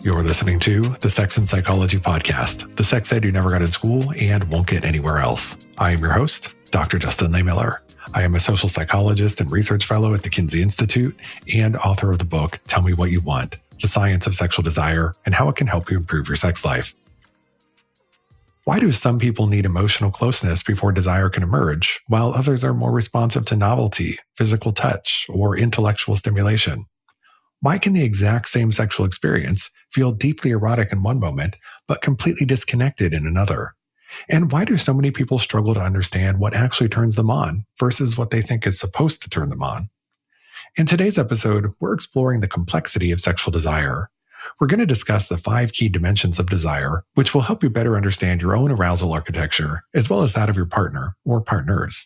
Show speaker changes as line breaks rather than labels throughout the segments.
You're listening to the Sex and Psychology Podcast, the sex ed you never got in school and won't get anywhere else. I am your host, Dr. Justin Lehmiller. I am a social psychologist and research fellow at the Kinsey Institute and author of the book, Tell Me What You Want, The Science of Sexual Desire and How It Can Help You Improve Your Sex Life. Why do some people need emotional closeness before desire can emerge, while others are more responsive to novelty, physical touch, or intellectual stimulation? Why can the exact same sexual experience feel deeply erotic in one moment, but completely disconnected in another? And why do so many people struggle to understand what actually turns them on versus what they think is supposed to turn them on? In today's episode, we're exploring the complexity of sexual desire. We're going to discuss the 5 key dimensions of desire, which will help you better understand your own arousal architecture, as well as that of your partner or partners.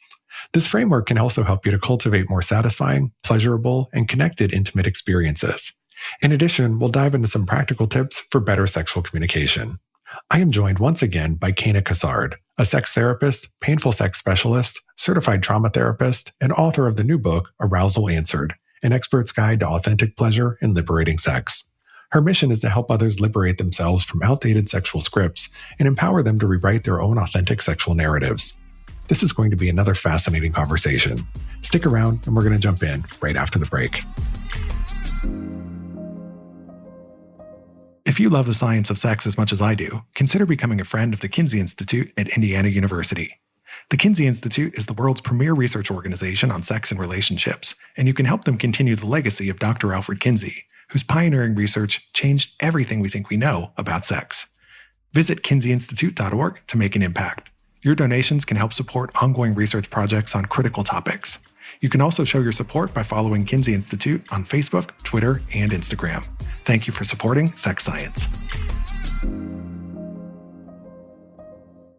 This framework can also help you to cultivate more satisfying, pleasurable, and connected intimate experiences. In addition, we'll dive into some practical tips for better sexual communication. I am joined once again by Kana Cassard, a sex therapist, painful sex specialist, certified trauma therapist, and author of the new book, Arousal Answered, An Expert's Guide to Authentic Pleasure and Liberating Sex. Her mission is to help others liberate themselves from outdated sexual scripts and empower them to rewrite their own authentic sexual narratives. This is going to be another fascinating conversation. Stick around and we're going to jump in right after the break. If you love the science of sex as much as I do, consider becoming a friend of the Kinsey Institute at Indiana University. The Kinsey Institute is the world's premier research organization on sex and relationships, and you can help them continue the legacy of Dr. Alfred Kinsey, whose pioneering research changed everything we think we know about sex. Visit kinseyinstitute.org to make an impact. Your donations can help support ongoing research projects on critical topics. You can also show your support by following Kinsey Institute on Facebook, Twitter, and Instagram. Thank you for supporting sex science.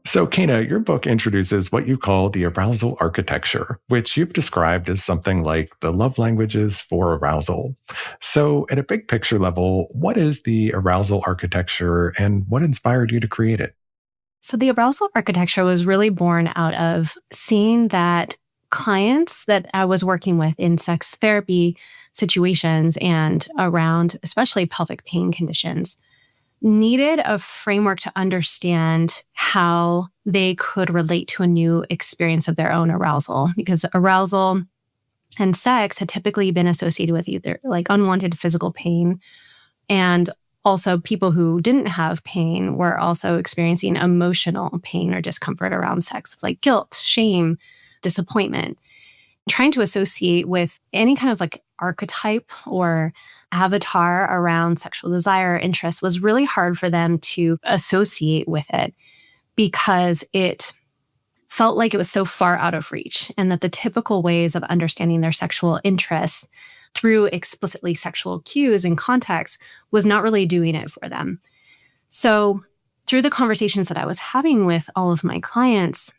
So, Kana, your book introduces what you call the arousal architecture, which you've described as something like the love languages for arousal. So, at a big picture level, what is the arousal architecture and what inspired you to create it?
So the arousal architecture was really born out of seeing that clients that I was working with in sex therapy situations and around especially pelvic pain conditions needed a framework to understand how they could relate to a new experience of their own arousal, because arousal and sex had typically been associated with either like unwanted physical pain, and also people who didn't have pain were also experiencing emotional pain or discomfort around sex, like guilt, shame, disappointment. Trying to associate with any kind of like archetype or avatar around sexual desire or interest was really hard for them to associate with it because it felt like it was so far out of reach, and that the typical ways of understanding their sexual interests through explicitly sexual cues and context was not really doing it for them. So through the conversations that I was having with all of my clients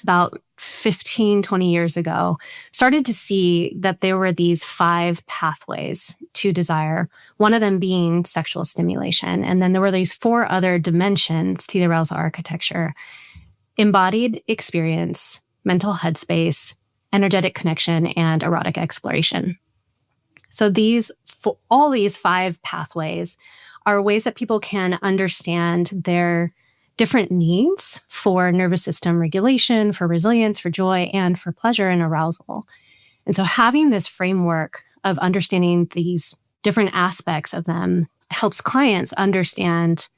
about 15, 20 years ago, started to see that there were these 5 pathways to desire, one of them being sexual stimulation. And then there were these 4 other dimensions to the arousal architecture: embodied experience, mental headspace, energetic connection, and erotic exploration. So all these 5 pathways are ways that people can understand their different needs for nervous system regulation, for resilience, for joy, and for pleasure and arousal. And so having this framework of understanding these different aspects of them helps clients understand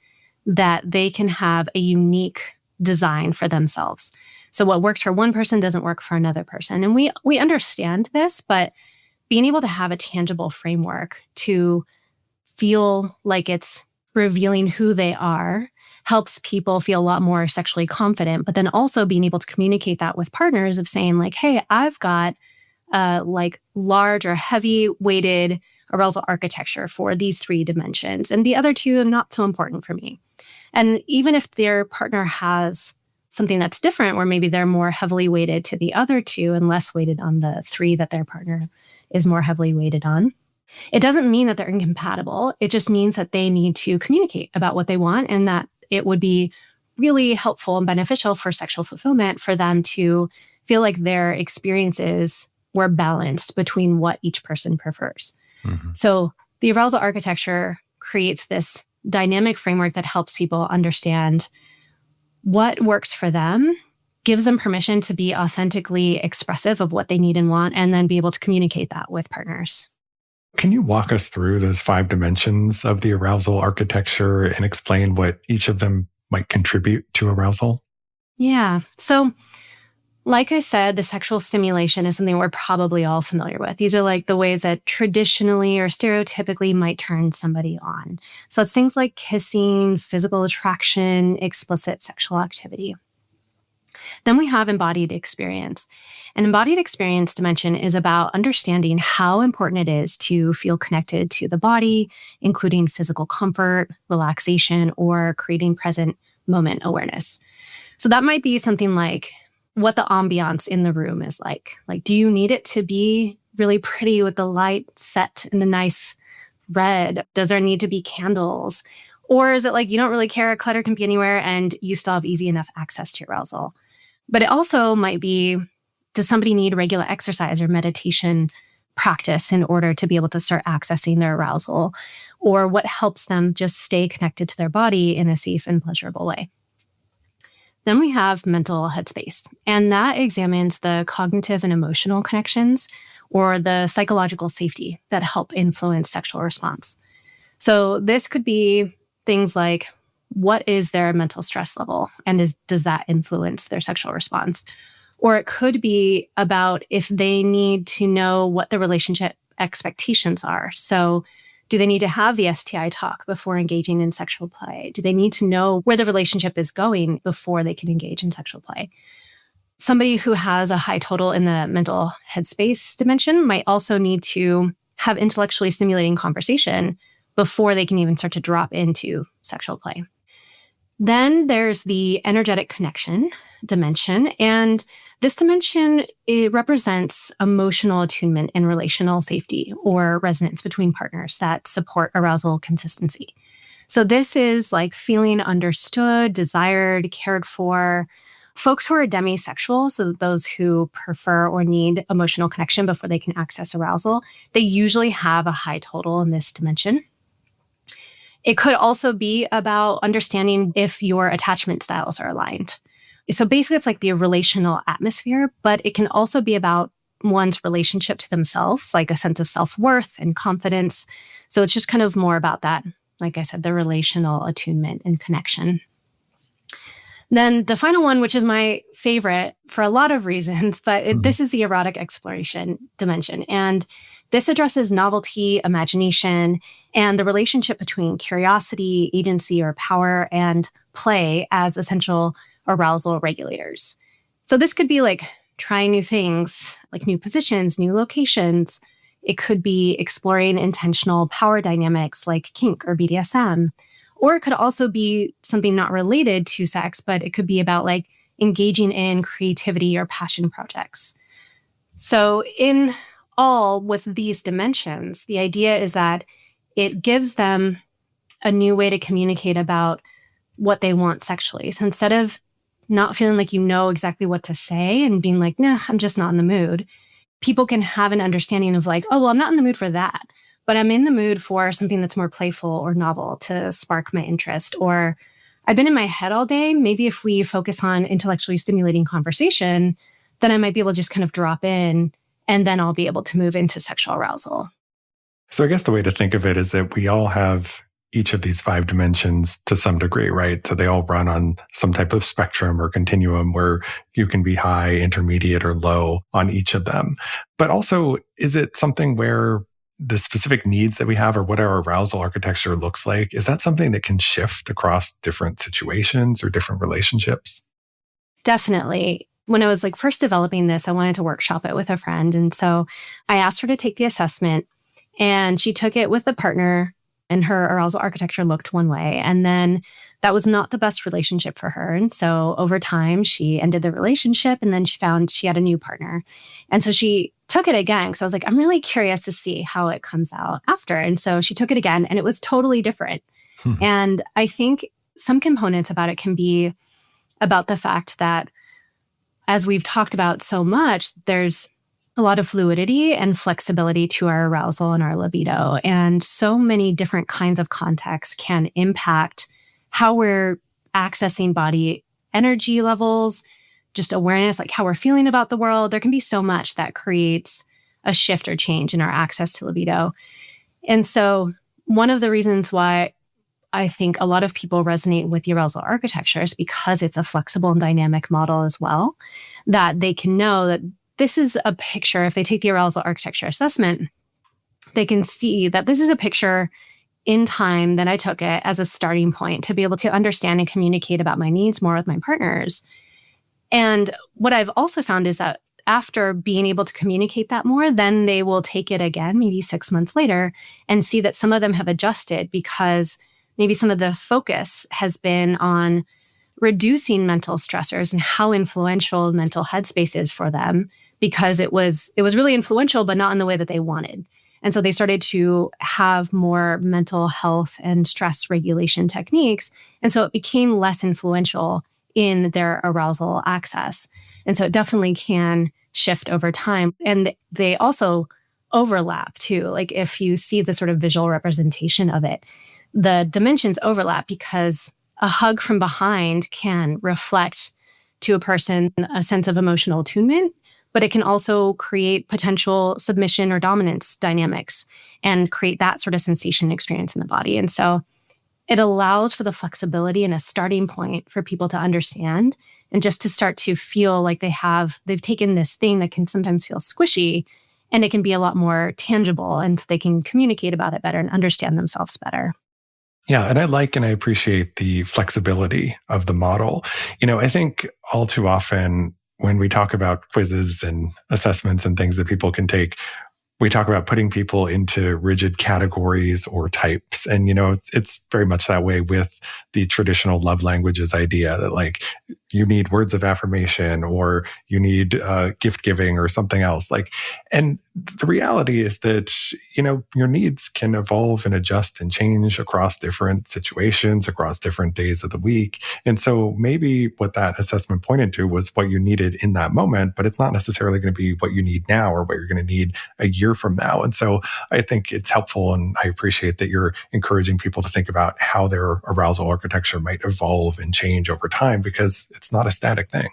that they can have a unique design for themselves. So what works for one person doesn't work for another person. And we understand this, but being able to have a tangible framework to feel like it's revealing who they are helps people feel a lot more sexually confident, but then also being able to communicate that with partners of saying like, hey, I've got like large or heavy weighted arousal architecture for these 3 dimensions, and the other 2 are not so important for me. And even if their partner has something that's different, where maybe they're more heavily weighted to the other 2 and less weighted on the 3 that their partner is more heavily weighted on, it doesn't mean that they're incompatible. It just means that they need to communicate about what they want, and that it would be really helpful and beneficial for sexual fulfillment for them to feel like their experiences were balanced between what each person prefers. Mm-hmm. So the arousal architecture creates this dynamic framework that helps people understand what works for them, gives them permission to be authentically expressive of what they need and want, and then be able to communicate that with partners.
Can you walk us through those 5 dimensions of the arousal architecture and explain what each of them might contribute to arousal?
Yeah. So, like I said, the sexual stimulation is something we're probably all familiar with. These are like the ways that traditionally or stereotypically might turn somebody on. So it's things like kissing, physical attraction, explicit sexual activity. Then we have embodied experience. An embodied experience dimension is about understanding how important it is to feel connected to the body, including physical comfort, relaxation, or creating present moment awareness. So that might be something like what the ambiance in the room is like. Like, do you need it to be really pretty with the light set in a nice red? Does there need to be candles? Or is it like you don't really care, clutter can be anywhere, and you still have easy enough access to arousal? But it also might be, does somebody need regular exercise or meditation practice in order to be able to start accessing their arousal? Or what helps them just stay connected to their body in a safe and pleasurable way? Then we have mental headspace, and that examines the cognitive and emotional connections or the psychological safety that help influence sexual response. So this could be things like, what is their mental stress level? And does that influence their sexual response? Or it could be about if they need to know what the relationship expectations are. So do they need to have the STI talk before engaging in sexual play? Do they need to know where the relationship is going before they can engage in sexual play? Somebody who has a high total in the mental headspace dimension might also need to have intellectually stimulating conversation before they can even start to drop into sexual play. Then there's the energetic connection dimension. And this dimension, it represents emotional attunement and relational safety or resonance between partners that support arousal consistency. So this is like feeling understood, desired, cared for. Folks who are demisexual, so those who prefer or need emotional connection before they can access arousal, they usually have a high total in this dimension. It could also be about understanding if your attachment styles are aligned. So basically, it's like the relational atmosphere, but it can also be about one's relationship to themselves, like a sense of self-worth and confidence. So it's just kind of more about that, like I said, the relational attunement and connection. Then the final one, which is my favorite for a lot of reasons, but this is the erotic exploration dimension. And this addresses novelty, imagination, and the relationship between curiosity, agency, or power, and play as essential arousal regulators. So this could be like trying new things, like new positions, new locations. It could be exploring intentional power dynamics like kink or BDSM. Or it could also be something not related to sex, but it could be about like engaging in creativity or passion projects. So in all with these dimensions, the idea is that it gives them a new way to communicate about what they want sexually. So instead of not feeling like you know exactly what to say and being like, nah, I'm just not in the mood, people can have an understanding of like, oh, well, I'm not in the mood for that, but I'm in the mood for something that's more playful or novel to spark my interest. Or I've been in my head all day. Maybe if we focus on intellectually stimulating conversation, then I might be able to just kind of drop in and then I'll be able to move into sexual arousal.
So I guess the way to think of it is that we all have each of these 5 dimensions to some degree, right? So they all run on some type of spectrum or continuum where you can be high, intermediate, or low on each of them. But also, is it something where the specific needs that we have or what our arousal architecture looks like, is that something that can shift across different situations or different relationships?
Definitely. When I was like first developing this, I wanted to workshop it with a friend. And so I asked her to take the assessment and she took it with a partner and her arousal architecture looked one way. And then that was not the best relationship for her. And so over time, she ended the relationship and then she found she had a new partner. And so she took it again. So I was like, I'm really curious to see how it comes out after. And so she took it again and it was totally different. And I think some components about it can be about the fact that, as we've talked about so much, there's a lot of fluidity and flexibility to our arousal and our libido. And so many different kinds of contexts can impact how we're accessing body energy levels, just awareness, like how we're feeling about the world. There can be so much that creates a shift or change in our access to libido. And so one of the reasons why I think a lot of people resonate with the arousal architecture is because it's a flexible and dynamic model as well, that they can know that this is a picture. If they take the arousal architecture assessment, they can see that this is a picture in time that I took it as a starting point to be able to understand and communicate about my needs more with my partners. And what I've also found is that after being able to communicate that more, then they will take it again, maybe 6 months later, and see that some of them have adjusted because maybe some of the focus has been on reducing mental stressors and how influential mental headspace is for them, because it was really influential, but not in the way that they wanted. And so they started to have more mental health and stress regulation techniques. And so it became less influential in their arousal access. And so it definitely can shift over time. And they also overlap too. Like if you see the sort of visual representation of it, the dimensions overlap because a hug from behind can reflect to a person a sense of emotional attunement, but it can also create potential submission or dominance dynamics and create that sort of sensation experience in the body. And so it allows for the flexibility and a starting point for people to understand and just to start to feel like they've taken this thing that can sometimes feel squishy and it can be a lot more tangible and they can communicate about it better and understand themselves better.
Yeah, and I like and I appreciate the flexibility of the model. I think all too often when we talk about quizzes and assessments and things that people can take, we talk about putting people into rigid categories or types. And, it's very much that way with the traditional love languages idea that like you need words of affirmation or you need gift giving or something else. And the reality is that, your needs can evolve and adjust and change across different situations, across different days of the week. And so maybe what that assessment pointed to was what you needed in that moment, but it's not necessarily going to be what you need now or what you're going to need a year from now. And so I think it's helpful and I appreciate that you're encouraging people to think about how their arousal architecture might evolve and change over time because it's not a static thing.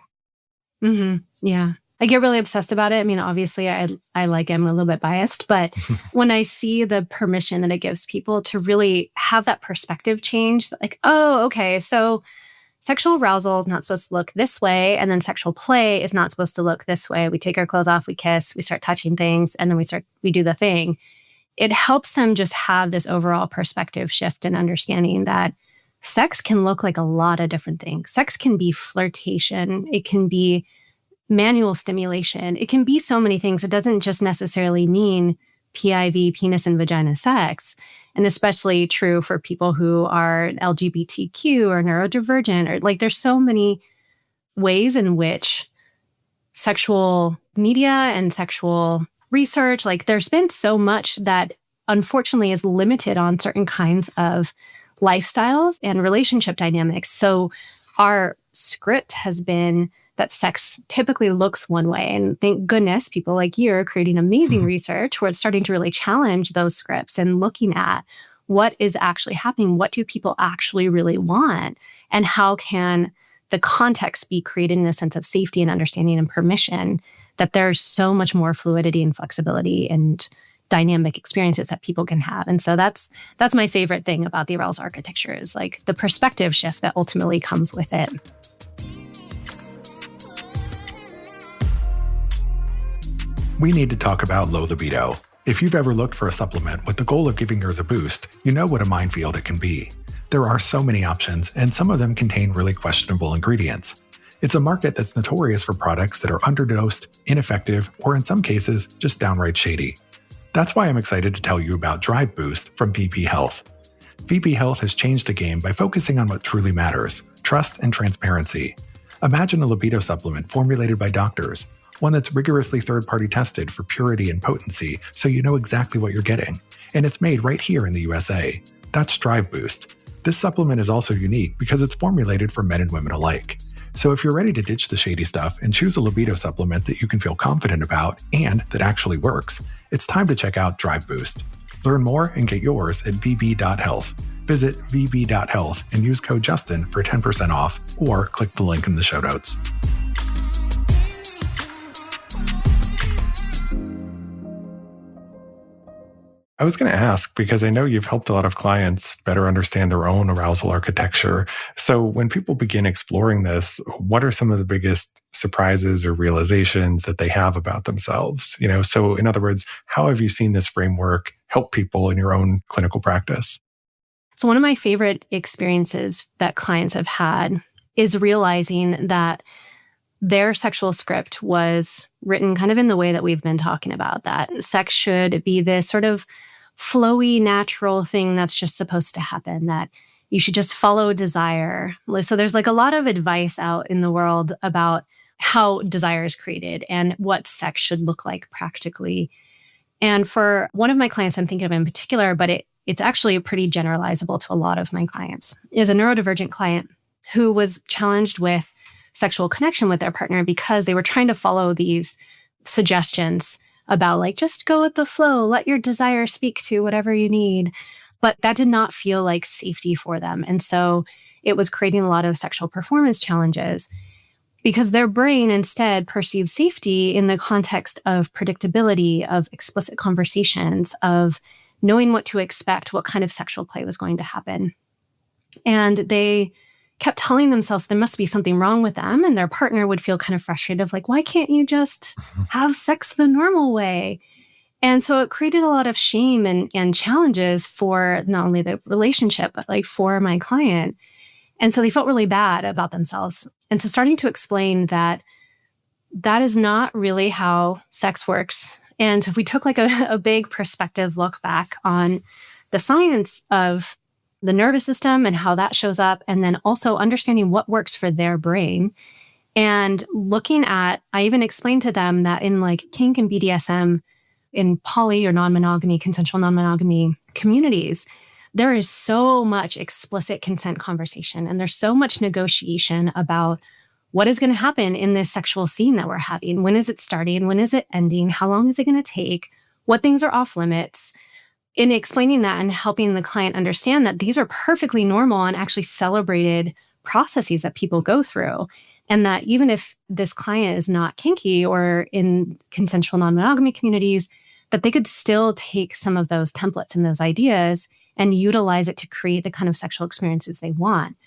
Mm-hmm. Yeah. I get really obsessed about it. I mean, obviously, I'm a little bit biased, but when I see the permission that it gives people to really have that perspective change, like, oh, okay, so sexual arousal is not supposed to look this way, and then sexual play is not supposed to look this way. We take our clothes off, we kiss, we start touching things, and then we do the thing. It helps them just have this overall perspective shift and understanding that sex can look like a lot of different things. Sex can be flirtation. It can be manual stimulation. It can be so many things. It doesn't just necessarily mean PIV, penis and vagina sex. And especially true for people who are LGBTQ or neurodivergent, or like there's so many ways in which sexual media and sexual research, like there's been so much that unfortunately is limited on certain kinds of lifestyles and relationship dynamics. So our script has been that sex typically looks one way. And thank goodness people like you are creating amazing research where it's starting to really challenge those scripts and looking at what is actually happening. What do people actually really want? And how can the context be created in a sense of safety and understanding and permission that there's so much more fluidity and flexibility and dynamic experiences that people can have. And so that's my favorite thing about the arousal architecture is like the perspective shift that ultimately comes with it.
We need to talk about low libido. If you've ever looked for a supplement with the goal of giving yours a boost, you know what a minefield it can be. There are so many options, and some of them contain really questionable ingredients. It's a market that's notorious for products that are underdosed, ineffective, or in some cases, just downright shady. That's why I'm excited to tell you about Drive Boost from VP Health. VP Health has changed the game by focusing on what truly matters, trust and transparency. Imagine a libido supplement formulated by doctors, one that's rigorously third-party tested for purity and potency so you know exactly what you're getting. And it's made right here in the USA. That's Drive Boost. This supplement is also unique because it's formulated for men and women alike. So if you're ready to ditch the shady stuff and choose a libido supplement that you can feel confident about and that actually works, it's time to check out Drive Boost. Learn more and get yours at vb.health. Visit vb.health and use code Justin for 10% off, or click the link in the show notes. I was going to ask, because I know you've helped a lot of clients better understand their own arousal architecture. So when people begin exploring this, what are some of the biggest surprises or realizations that they have about themselves? So in other words, how have you seen this framework help people in your own clinical practice?
So one of my favorite experiences that clients have had is realizing that their sexual script was written kind of in the way that we've been talking about, that sex should be this sort of flowy, natural thing that's just supposed to happen, that you should just follow desire. So there's like a lot of advice out in the world about how desire is created and what sex should look like practically. And for one of my clients I'm thinking of in particular, but it's actually pretty generalizable to a lot of my clients, is a neurodivergent client who was challenged with sexual connection with their partner because they were trying to follow these suggestions about like, just go with the flow, let your desire speak to whatever you need. But that did not feel like safety for them. And so it was creating a lot of sexual performance challenges because their brain instead perceived safety in the context of predictability, of explicit conversations, of knowing what to expect, what kind of sexual play was going to happen. And they kept telling themselves there must be something wrong with them, and their partner would feel kind of frustrated of like, why can't you just have sex the normal way? And so it created a lot of shame and challenges for not only the relationship, but like for my client. And so they felt really bad about themselves. And so starting to explain that that is not really how sex works. And if we took like a big perspective look back on the science of the nervous system and how that shows up, and then also understanding what works for their brain. And looking at, I even explained to them that in like kink and BDSM, in poly or non-monogamy, consensual non-monogamy communities, there is so much explicit consent conversation, and there's so much negotiation about what is going to happen in this sexual scene that we're having. When is it starting? When is it ending? How long is it going to take? What things are off limits? In explaining that and helping the client understand that these are perfectly normal and actually celebrated processes that people go through. And that even if this client is not kinky or in consensual non-monogamy communities, that they could still take some of those templates and those ideas and utilize it to create the kind of sexual experiences they want.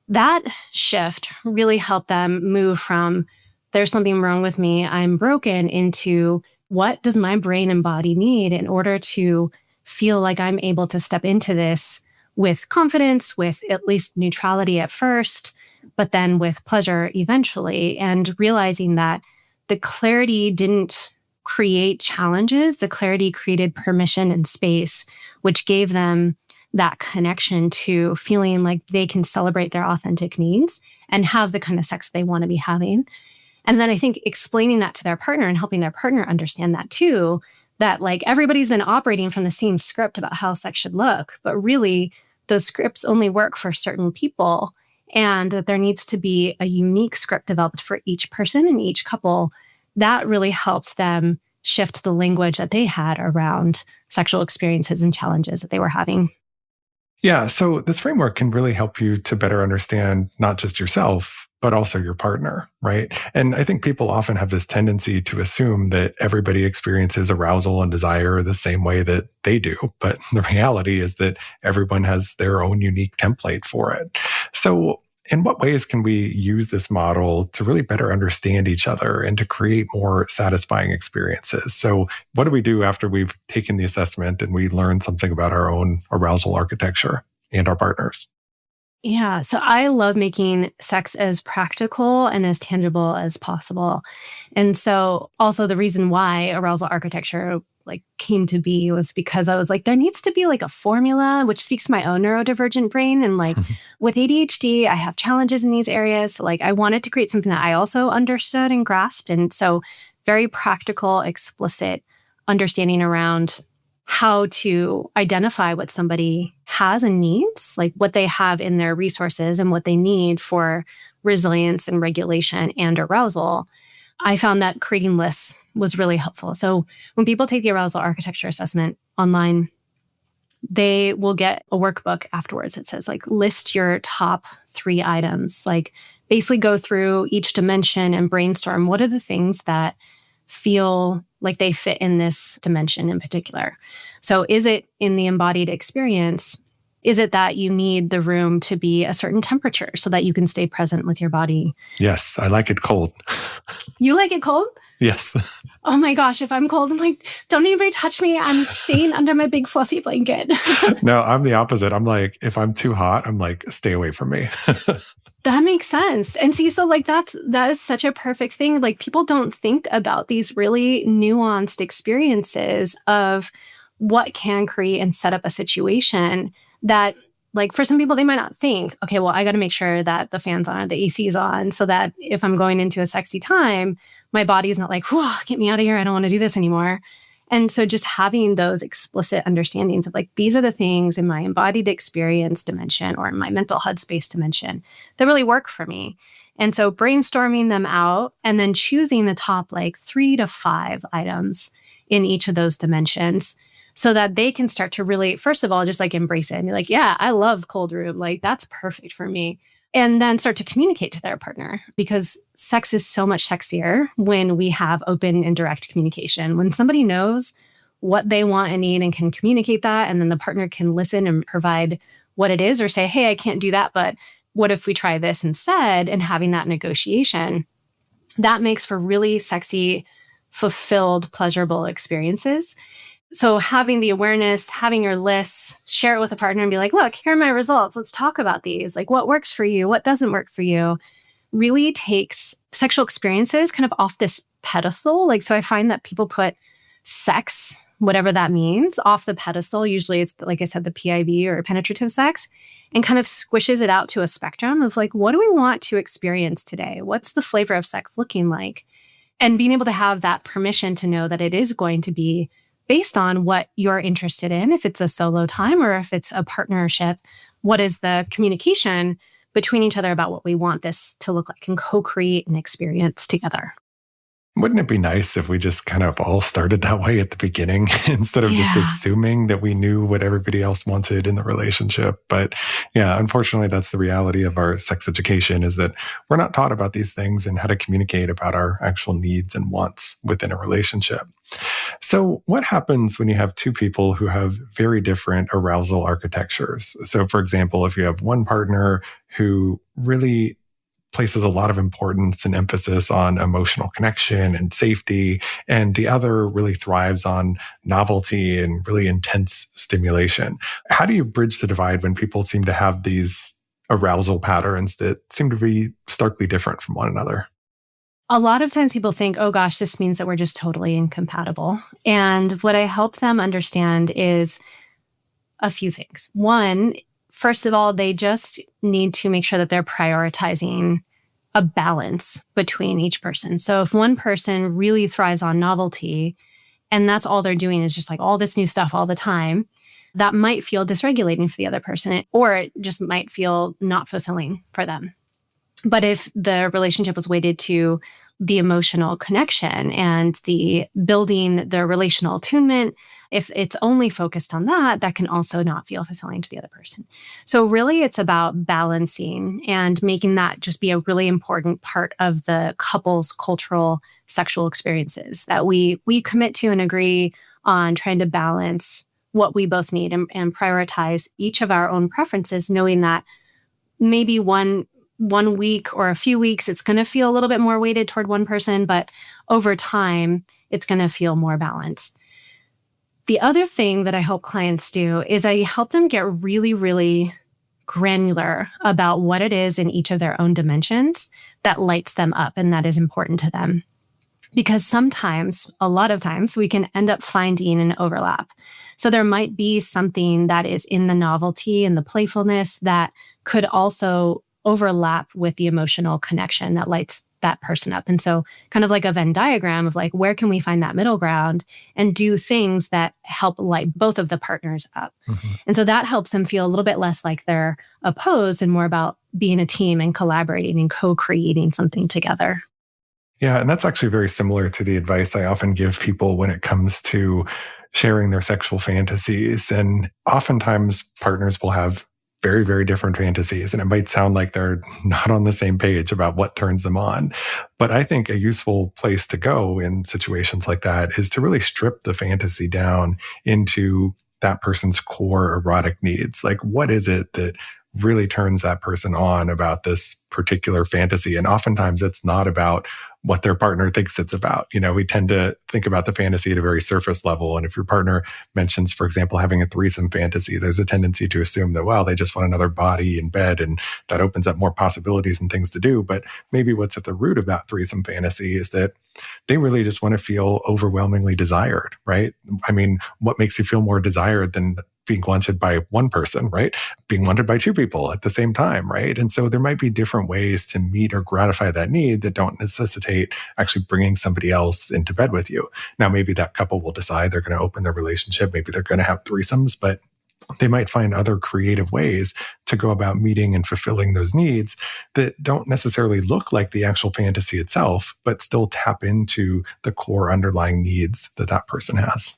That shift really helped them move from there's something wrong with me, I'm broken, into what does my brain and body need in order to feel like I'm able to step into this with confidence, with at least neutrality at first, but then with pleasure eventually, and realizing that the clarity didn't create challenges. The clarity created permission and space, which gave them that connection to feeling like they can celebrate their authentic needs and have the kind of sex they want to be having. And then I think explaining that to their partner and helping their partner understand that too, that like everybody's been operating from the same script about how sex should look, but really those scripts only work for certain people, and that there needs to be a unique script developed for each person and each couple. That really helped them shift the language that they had around sexual experiences and challenges that they were having.
Yeah, so this framework can really help you to better understand not just yourself, but also your partner, right? And I think people often have this tendency to assume that everybody experiences arousal and desire the same way that they do. But the reality is that everyone has their own unique template for it. So in what ways can we use this model to really better understand each other and to create more satisfying experiences? So what do we do after we've taken the assessment and we learn something about our own arousal architecture and our partners?
Yeah, so I love making sex as practical and as tangible as possible. And so also the reason why arousal architecture came to be was because I was like, there needs to be like a formula, which speaks to my own neurodivergent brain. And like with ADHD, I have challenges in these areas. So like I wanted to create something that I also understood and grasped. And so very practical, explicit understanding around how to identify what somebody has and needs, like what they have in their resources and what they need for resilience and regulation and arousal, I found that creating lists was really helpful. So when people take the arousal architecture assessment online, they will get a workbook afterwards that says like list your top 3 items, like basically go through each dimension and brainstorm what are the things that feel like they fit in this dimension in particular. So is it in the embodied experience? Is it that you need the room to be a certain temperature so that you can stay present with your body?
Yes, I like it cold.
You like it cold?
Yes.
Oh my gosh, if I'm cold, I'm like, don't anybody touch me. I'm staying under my big fluffy blanket.
No, I'm the opposite. I'm like, if I'm too hot, I'm like, stay away from me.
That makes sense. And see, so like that is such a perfect thing. Like people don't think about these really nuanced experiences of what can create and set up a situation that, like, for some people, they might not think, okay, well, I got to make sure that the fan's on, the AC is on, so that if I'm going into a sexy time, my body's not like, whew, get me out of here. I don't want to do this anymore. And so just having those explicit understandings of like, these are the things in my embodied experience dimension or in my mental headspace dimension that really work for me. And so brainstorming them out and then choosing the top like 3 to 5 items in each of those dimensions so that they can start to really, first of all, just like embrace it and be like, yeah, I love cold room. Like that's perfect for me. And then start to communicate to their partner, because sex is so much sexier when we have open and direct communication. When somebody knows what they want and need and can communicate that, and then the partner can listen and provide what it is or say, hey, I can't do that, but what if we try this instead? And having that negotiation, that makes for really sexy, fulfilled, pleasurable experiences. So having the awareness, having your lists, share it with a partner and be like, look, here are my results. Let's talk about these. Like what works for you? What doesn't work for you? Really takes sexual experiences kind of off this pedestal. Like, so I find that people put sex, whatever that means, off the pedestal. Usually it's, like I said, the PIV or penetrative sex, and kind of squishes it out to a spectrum of like, what do we want to experience today? What's the flavor of sex looking like? And being able to have that permission to know that it is going to be based on what you're interested in, if it's a solo time or if it's a partnership, what is the communication between each other about what we want this to look like and co-create an experience together.
Wouldn't it be nice if we just kind of all started that way at the beginning instead of just assuming that we knew what everybody else wanted in the relationship? But yeah, unfortunately, that's the reality of our sex education, is that we're not taught about these things and how to communicate about our actual needs and wants within a relationship. So what happens when you have two people who have very different arousal architectures? So for example, if you have one partner who really places a lot of importance and emphasis on emotional connection and safety, and the other really thrives on novelty and really intense stimulation. How do you bridge the divide when people seem to have these arousal patterns that seem to be starkly different from one another?
A lot of times people think, oh gosh, this means that we're just totally incompatible. And what I help them understand is a few things. One, first of all, they just need to make sure that they're prioritizing a balance between each person. So if one person really thrives on novelty and that's all they're doing is just like all this new stuff all the time, that might feel dysregulating for the other person, or it just might feel not fulfilling for them. But if the relationship was weighted to the emotional connection and the building the relational attunement, if it's only focused on that, that can also not feel fulfilling to the other person. So really it's about balancing and making that just be a really important part of the couple's cultural sexual experiences, that we commit to and agree on trying to balance what we both need and prioritize each of our own preferences, knowing that maybe one week or a few weeks, it's going to feel a little bit more weighted toward one person, but over time, it's going to feel more balanced. The other thing that I help clients do is I help them get really, really granular about what it is in each of their own dimensions that lights them up and that is important to them. Because sometimes, a lot of times, we can end up finding an overlap. So there might be something that is in the novelty and the playfulness that could also overlap with the emotional connection that lights that person up. And so kind of like a Venn diagram of like, where can we find that middle ground and do things that help light both of the partners up. And so that helps them feel a little bit less like they're opposed and more about being a team and collaborating and co-creating something together.
Yeah, and that's actually very similar to the advice I often give people when it comes to sharing their sexual fantasies. And oftentimes partners will have very, very different fantasies. And it might sound like they're not on the same page about what turns them on. But I think a useful place to go in situations like that is to really strip the fantasy down into that person's core erotic needs. Like, what is it that really turns that person on about this particular fantasy? And oftentimes it's not about what their partner thinks it's about. We tend to think about the fantasy at a very surface level. And if your partner mentions, for example, having a threesome fantasy, there's a tendency to assume that, well, they just want another body in bed and that opens up more possibilities and things to do. But maybe what's at the root of that threesome fantasy is that they really just want to feel overwhelmingly desired, right? I mean, what makes you feel more desired than being wanted by one person, right? Being wanted by two people at the same time, right? And so there might be different ways to meet or gratify that need that don't necessitate actually bringing somebody else into bed with you. Now, maybe that couple will decide they're going to open their relationship. Maybe they're going to have threesomes, but they might find other creative ways to go about meeting and fulfilling those needs that don't necessarily look like the actual fantasy itself, but still tap into the core underlying needs that that person has.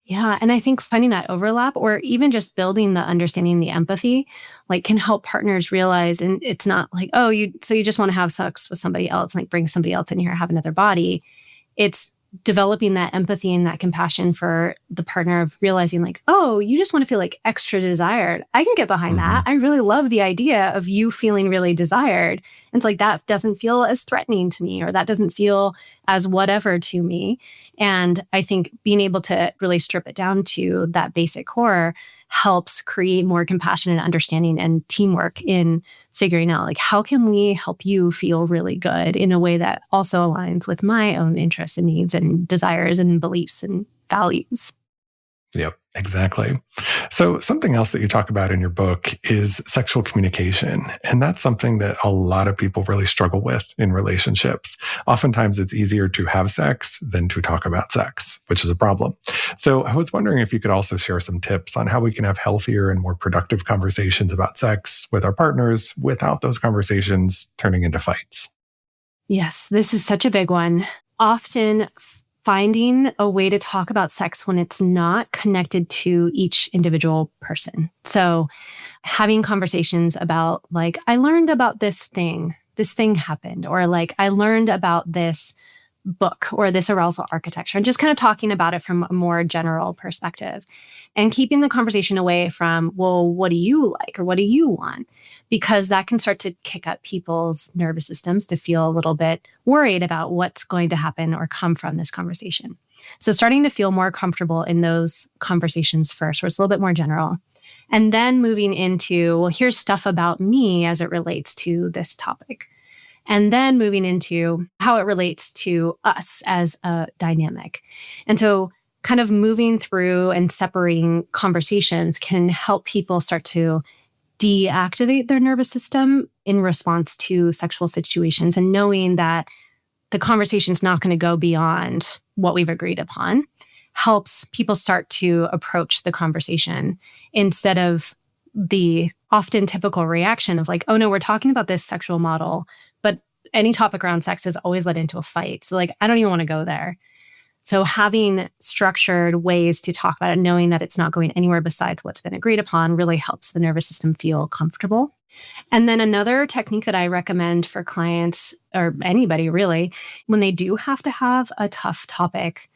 Yeah. And I think finding that overlap or even just building the understanding, the empathy, like can help partners realize, and it's not like, oh, you just want to have sex with somebody else, like bring somebody else in here, have another body. It's developing that empathy and that compassion for the partner of realizing like, oh, you just want to feel like extra desired. I can get behind that. I really love the idea of you feeling really desired. And it's like, that doesn't feel as threatening to me, or that doesn't feel as whatever to me. And I think being able to really strip it down to that basic core helps create more compassion and understanding and teamwork in figuring out like, how can we help you feel really good in a way that also aligns with my own interests and needs and desires and beliefs and values.
Yep, exactly. So something else that you talk about in your book is sexual communication. And that's something that a lot of people really struggle with in relationships. Oftentimes it's easier to have sex than to talk about sex, which is a problem. So I was wondering if you could also share some tips on how we can have healthier and more productive conversations about sex with our partners without those conversations turning into fights.
Yes, this is such a big one. Often finding a way to talk about sex when it's not connected to each individual person. So having conversations about like, I learned about this thing happened, or like, I learned about this book or this arousal architecture, and just kind of talking about it from a more general perspective and keeping the conversation away from, well, what do you like or what do you want? Because that can start to kick up people's nervous systems to feel a little bit worried about what's going to happen or come from this conversation. So starting to feel more comfortable in those conversations first, where it's a little bit more general. And then moving into, well, here's stuff about me as it relates to this topic. And then moving into how it relates to us as a dynamic. And so kind of moving through and separating conversations can help people start to deactivate their nervous system in response to sexual situations, and knowing that the conversation is not going to go beyond what we've agreed upon helps people start to approach the conversation instead of the often typical reaction of like, oh no, we're talking about this sexual model, but any topic around sex has always led into a fight. So like, I don't even want to go there. So having structured ways to talk about it, knowing that it's not going anywhere besides what's been agreed upon, really helps the nervous system feel comfortable. And then another technique that I recommend for clients, or anybody really, when they do have to have a tough topic,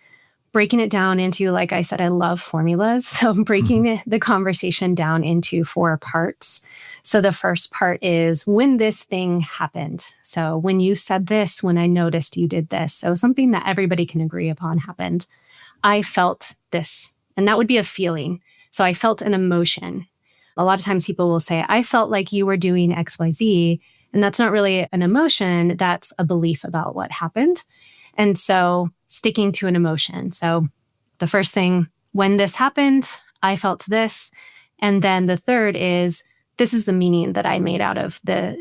breaking it down into, like I said, I love formulas. So breaking the conversation down into 4 parts. So the first part is when this thing happened. So when you said this, when I noticed you did this. So something that everybody can agree upon happened. I felt this, and that would be a feeling. So I felt an emotion. A lot of times people will say, I felt like you were doing XYZ. And that's not really an emotion. That's a belief about what happened. And so sticking to an emotion. So the first thing, when this happened, I felt this. And then the third is this is the meaning that I made out of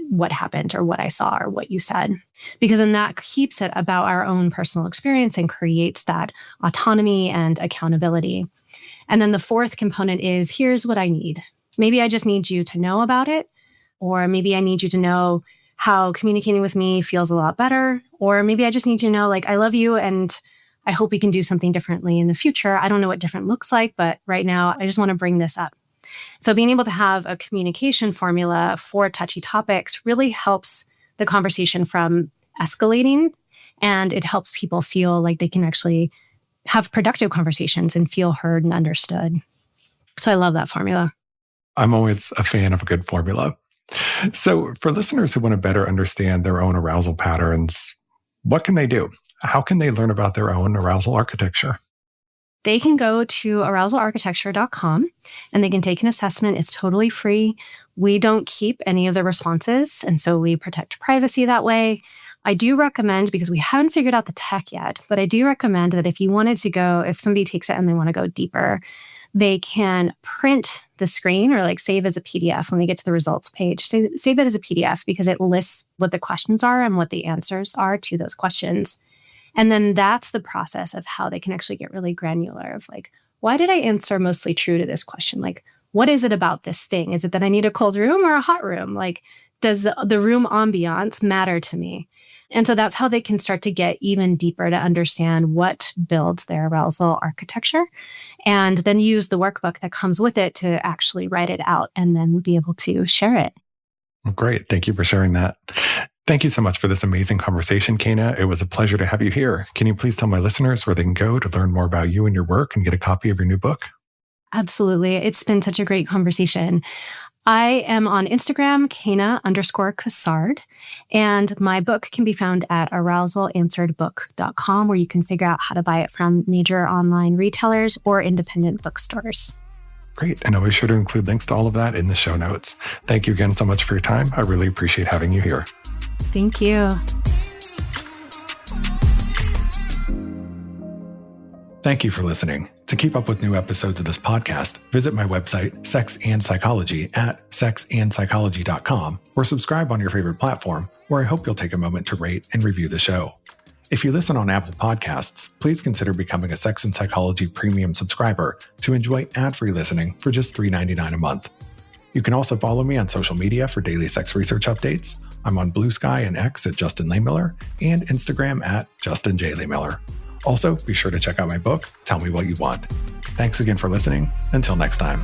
what happened or what I saw or what you said. Because then that keeps it about our own personal experience and creates that autonomy and accountability. And then the fourth component is, here's what I need. Maybe I just need you to know about it, or maybe I need you to know how communicating with me feels a lot better, or maybe I just need you to know, like, I love you and I hope we can do something differently in the future. I don't know what different looks like, but right now I just want to bring this up. So being able to have a communication formula for touchy topics really helps the conversation from escalating, and it helps people feel like they can actually have productive conversations and feel heard and understood. So I love that formula.
I'm always a fan of a good formula. So for listeners who want to better understand their own arousal patterns, what can they do? How can they learn about their own arousal architecture?
They can go to arousalarchitecture.com and they can take an assessment. It's totally free. We don't keep any of the responses, and so we protect privacy that way. I do recommend, because we haven't figured out the tech yet, but I do recommend that if you wanted to go, if somebody takes it and they want to go deeper, they can print the screen or like save as a PDF when they get to the results page. Save it as a PDF because it lists what the questions are and what the answers are to those questions. And then that's the process of how they can actually get really granular of like, why did I answer mostly true to this question? Like, what is it about this thing? Is it that I need a cold room or a hot room? Like, does the room ambiance matter to me? And so that's how they can start to get even deeper to understand what builds their arousal architecture, and then use the workbook that comes with it to actually write it out and then be able to share it.
Well, great. Thank you for sharing that. Thank you so much for this amazing conversation, Kena. It was a pleasure to have you here. Can you please tell my listeners where they can go to learn more about you and your work and get a copy of your new book?
Absolutely. It's been such a great conversation. I am on Instagram, Kena_Cassard, and my book can be found at arousalansweredbook.com, where you can figure out how to buy it from major online retailers or independent bookstores.
Great. And I'll be sure to include links to all of that in the show notes. Thank you again so much for your time. I really appreciate having you here.
Thank you.
Thank you for listening. To keep up with new episodes of this podcast, visit my website, Sex and Psychology, at sexandpsychology.com, or subscribe on your favorite platform, where I hope you'll take a moment to rate and review the show. If you listen on Apple Podcasts, please consider becoming a Sex and Psychology Premium subscriber to enjoy ad-free listening for just $3.99 a month. You can also follow me on social media for daily sex research updates. I'm on Blue Sky and X at Justin Lehmiller and Instagram at Justin J. Lehmiller. Also, be sure to check out my book, Tell Me What You Want. Thanks again for listening. Until next time.